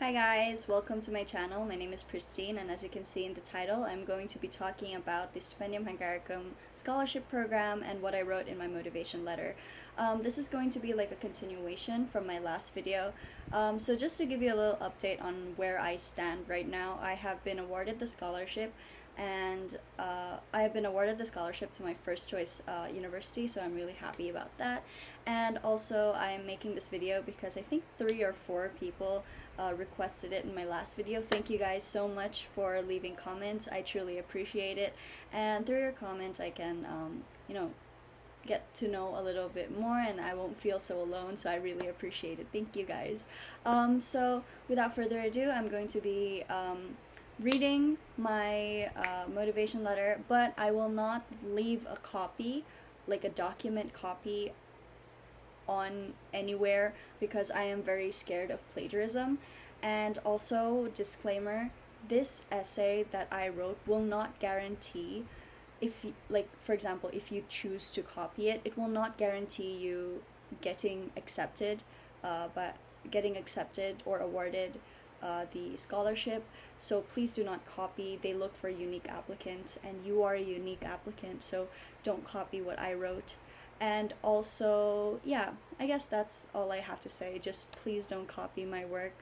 Hi guys, welcome to my channel. My name is Pristine, and as you can see in the title, I'm going to be talking about the Stipendium Hungaricum scholarship program and what I wrote in my motivation letter. This is going to be like a continuation from my last video. So just to give you a little update on where I stand right now, I have been awarded the scholarship, and I have been awarded the scholarship to my first choice university, so I'm really happy about that. And also I'm making this video because I think 3 or 4 people requested it in my last video. Thank you guys so much for leaving comments. I truly appreciate it, and through your comments I can get to know a little bit more, and I won't feel so alone, so I really appreciate it. Thank you guys. So without further ado, I'm going to be reading my motivation letter, but I will not leave a copy, like a document copy, on anywhere because I am very scared of plagiarism. And also, disclaimer, this essay that I wrote will not guarantee, if like for example, if you choose to copy it, it will not guarantee you getting accepted or awarded the scholarship. So please do not copy. They look for unique applicants, and you are a unique applicant, so don't copy what I wrote. And also, yeah, I guess that's all I have to say. Just please don't copy my work.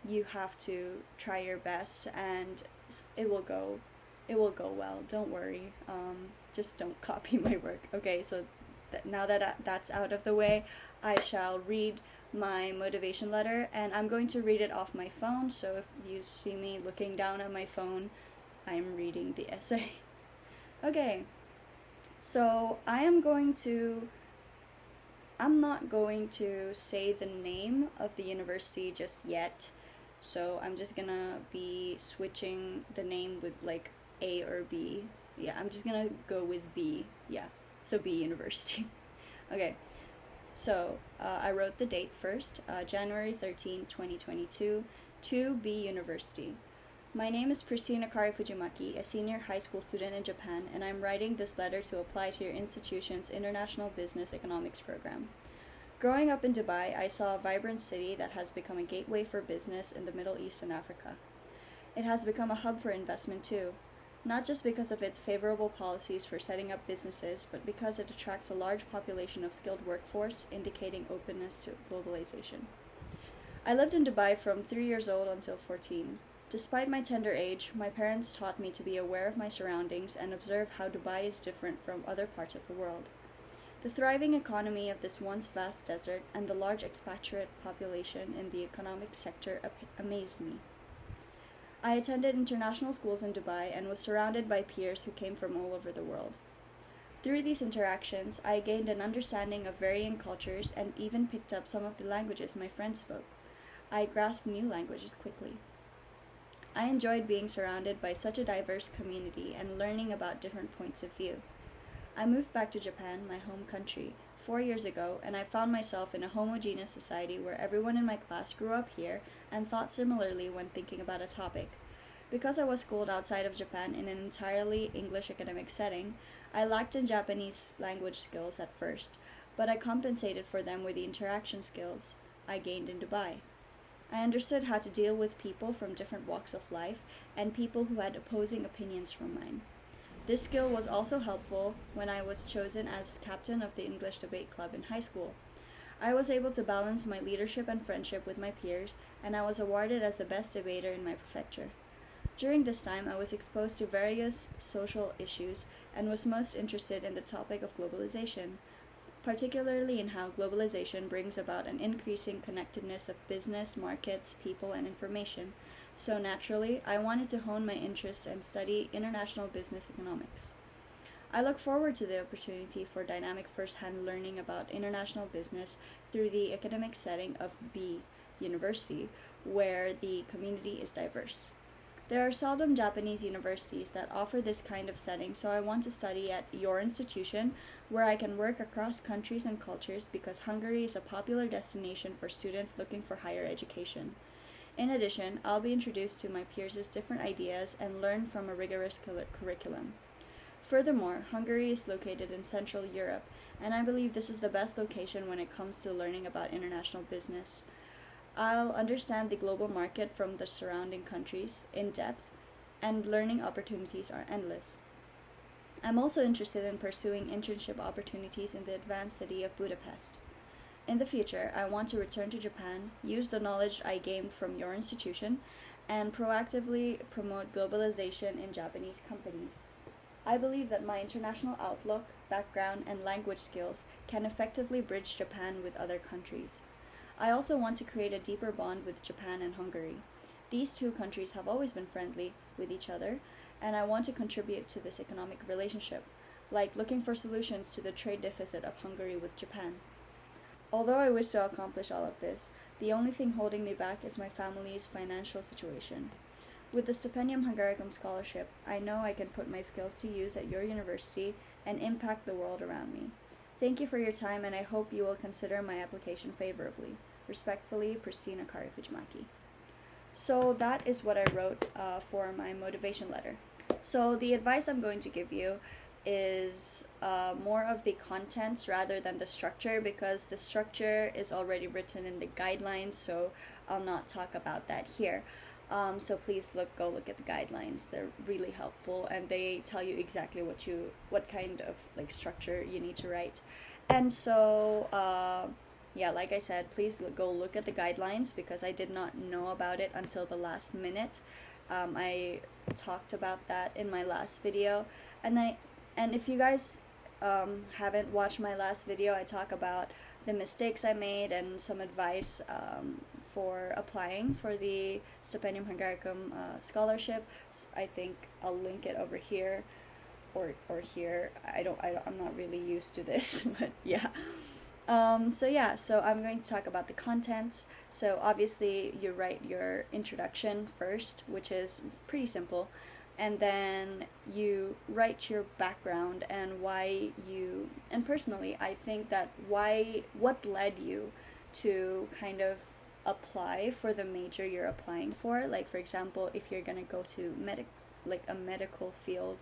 You have to try your best, and it will go well. Don't worry. Just don't copy my work. Okay, so now that that's out of the way, I shall read my motivation letter, and I'm going to read it off my phone. So if you see me looking down at my phone, I'm reading the essay. Okay. So I'm not going to say the name of the university just yet. So I'm just gonna be switching the name with like A or B. Yeah, I'm just gonna go with B. Yeah, so B University. Okay, so I wrote the date first, January 13, 2022, to B University. My name is Pristina Kari Fujimaki, a senior high school student in Japan, and I'm writing this letter to apply to your institution's International Business Economics program. Growing up in Dubai, I saw a vibrant city that has become a gateway for business in the Middle East and Africa. It has become a hub for investment too, not just because of its favorable policies for setting up businesses, but because it attracts a large population of skilled workforce, indicating openness to globalization. I lived in Dubai from 3 years old until 14. Despite my tender age, my parents taught me to be aware of my surroundings and observe how Dubai is different from other parts of the world. The thriving economy of this once vast desert and the large expatriate population in the economic sector amazed me. I attended international schools in Dubai and was surrounded by peers who came from all over the world. Through these interactions, I gained an understanding of varying cultures and even picked up some of the languages my friends spoke. I grasped new languages quickly. I enjoyed being surrounded by such a diverse community and learning about different points of view. I moved back to Japan, my home country, 4 years ago, and I found myself in a homogeneous society where everyone in my class grew up here and thought similarly when thinking about a topic. Because I was schooled outside of Japan in an entirely English academic setting, I lacked in Japanese language skills at first, but I compensated for them with the interaction skills I gained in Dubai. I understood how to deal with people from different walks of life and people who had opposing opinions from mine. This skill was also helpful when I was chosen as captain of the English debate club in high school. I was able to balance my leadership and friendship with my peers, and I was awarded as the best debater in my prefecture. During this time, I was exposed to various social issues and was most interested in the topic of globalization, particularly in how globalization brings about an increasing connectedness of business, markets, people, and information. So naturally, I wanted to hone my interests and study international business economics. I look forward to the opportunity for dynamic first-hand learning about international business through the academic setting of B University, where the community is diverse. There are seldom Japanese universities that offer this kind of setting, so I want to study at your institution, where I can work across countries and cultures, because Hungary is a popular destination for students looking for higher education. In addition, I'll be introduced to my peers' different ideas and learn from a rigorous curriculum. Furthermore, Hungary is located in Central Europe, and I believe this is the best location when it comes to learning about international business. I'll understand the global market from the surrounding countries in depth, and learning opportunities are endless. I'm also interested in pursuing internship opportunities in the advanced city of Budapest. In the future, I want to return to Japan, use the knowledge I gained from your institution, and proactively promote globalization in Japanese companies. I believe that my international outlook, background, and language skills can effectively bridge Japan with other countries. I also want to create a deeper bond with Japan and Hungary. These two countries have always been friendly with each other, and I want to contribute to this economic relationship, like looking for solutions to the trade deficit of Hungary with Japan. Although I wish to accomplish all of this, the only thing holding me back is my family's financial situation. With the Stipendium Hungaricum scholarship, I know I can put my skills to use at your university and impact the world around me. Thank you for your time, and I hope you will consider my application favorably. Respectfully, Pristina Kari Fujimaki. So that is what I wrote for my motivation letter. So the advice I'm going to give you is more of the contents rather than the structure, because the structure is already written in the guidelines, so I'll not talk about that here. So please go look at the guidelines. They're really helpful, and they tell you exactly what kind of like structure you need to write. And so yeah, like I said, please go look at the guidelines, because I did not know about it until the last minute. I talked about that in my last video, and if you guys haven't watched my last video, I talk about the mistakes I made and some advice for applying for the Stipendium Hungaricum scholarship. So I think I'll link it over here or here. I'm not really used to this, but yeah. So I'm going to talk about the contents. So obviously you write your introduction first, which is pretty simple, and then you write your background and and personally I think that what led you to kind of apply for the major you're applying for. Like, for example, if you're gonna go to a medical field,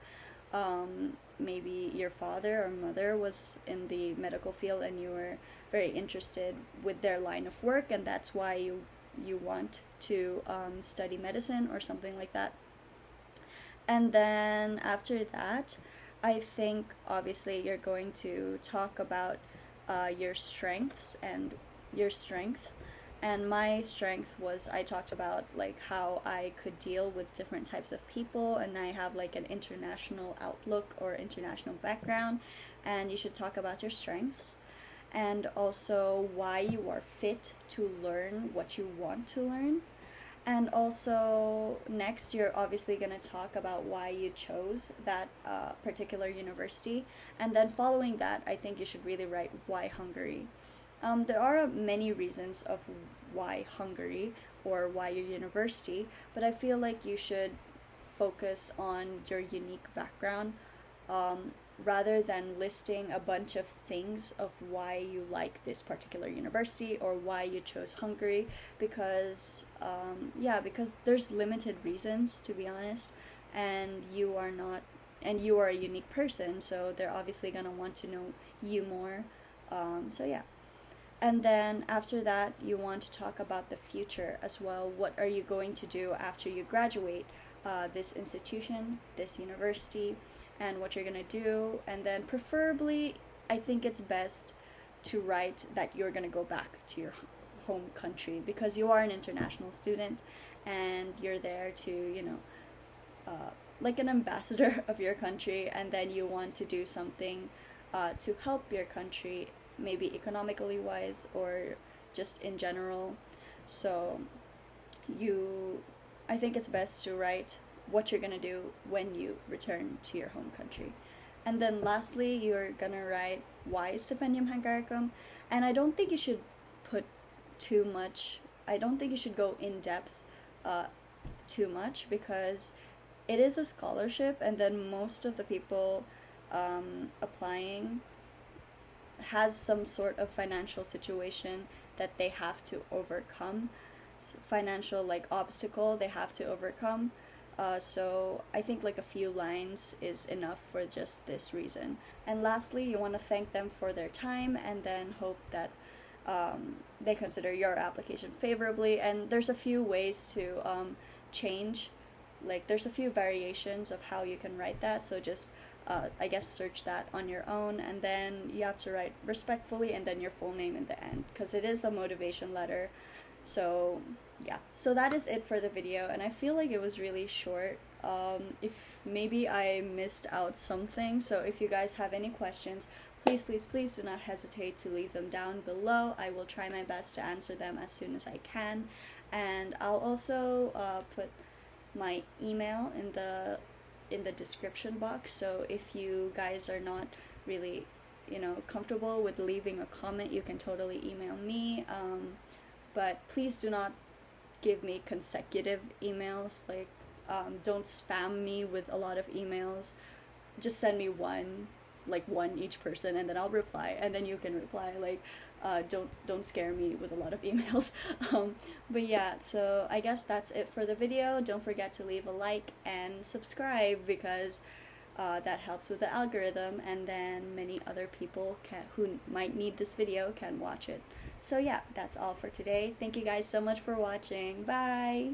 maybe your father or mother was in the medical field and you were very interested with their line of work, and that's why you want to study medicine or something like that. And then after that, I think obviously you're going to talk about your strengths and your strength. And my strength was, I talked about like how I could deal with different types of people, and I have like an international outlook or international background, and you should talk about your strengths and also why you are fit to learn what you want to learn. And also next, you're obviously going to talk about why you chose that particular university, and then following that, I think you should really write why Hungary. There are many reasons of why Hungary or why your university, but I feel like you should focus on your unique background rather than listing a bunch of things of why you like this particular university or why you chose Hungary, because because there's limited reasons, to be honest, and you are a unique person, so they're obviously gonna want to know you more. So yeah. And then after that, you want to talk about the future as well. What are you going to do after you graduate this institution, this university, and what you're going to do? And then preferably, I think it's best to write that you're going to go back to your home country, because you are an international student and you're there to, like an ambassador of your country, and then you want to do something to help your country, maybe economically wise or just in general. So I think it's best to write what you're gonna do when you return to your home country. And then lastly, you're gonna write why Stipendium Hungaricum, and I don't think you should put too much, I don't think you should go in depth too much, because it is a scholarship, and then most of the people applying has some sort of financial situation that they have to overcome, financial like obstacle they have to overcome. So I think like a few lines is enough for just this reason. And lastly, you want to thank them for their time, and then hope that they consider your application favorably. And there's a few ways to change, like there's a few variations of how you can write that, so just I guess search that on your own, and then you have to write respectfully and then your full name in the end, because it is a motivation letter. So yeah, so that is it for the video, and I feel like it was really short. If maybe I missed out something, so if you guys have any questions, please, please, please do not hesitate to leave them down below. I will try my best to answer them as soon as I can, and I'll also put my email in the description box, so if you guys are not really, comfortable with leaving a comment, you can totally email me. But please do not give me consecutive emails, like don't spam me with a lot of emails. Just send me one, like one each person, and then I'll reply, and then you can reply. Like don't scare me with a lot of emails. But yeah, so I guess that's it for the video. Don't forget to leave a like and subscribe, because that helps with the algorithm, and then many other people who might need this video can watch it. So yeah, that's all for today. Thank you guys so much for watching. Bye!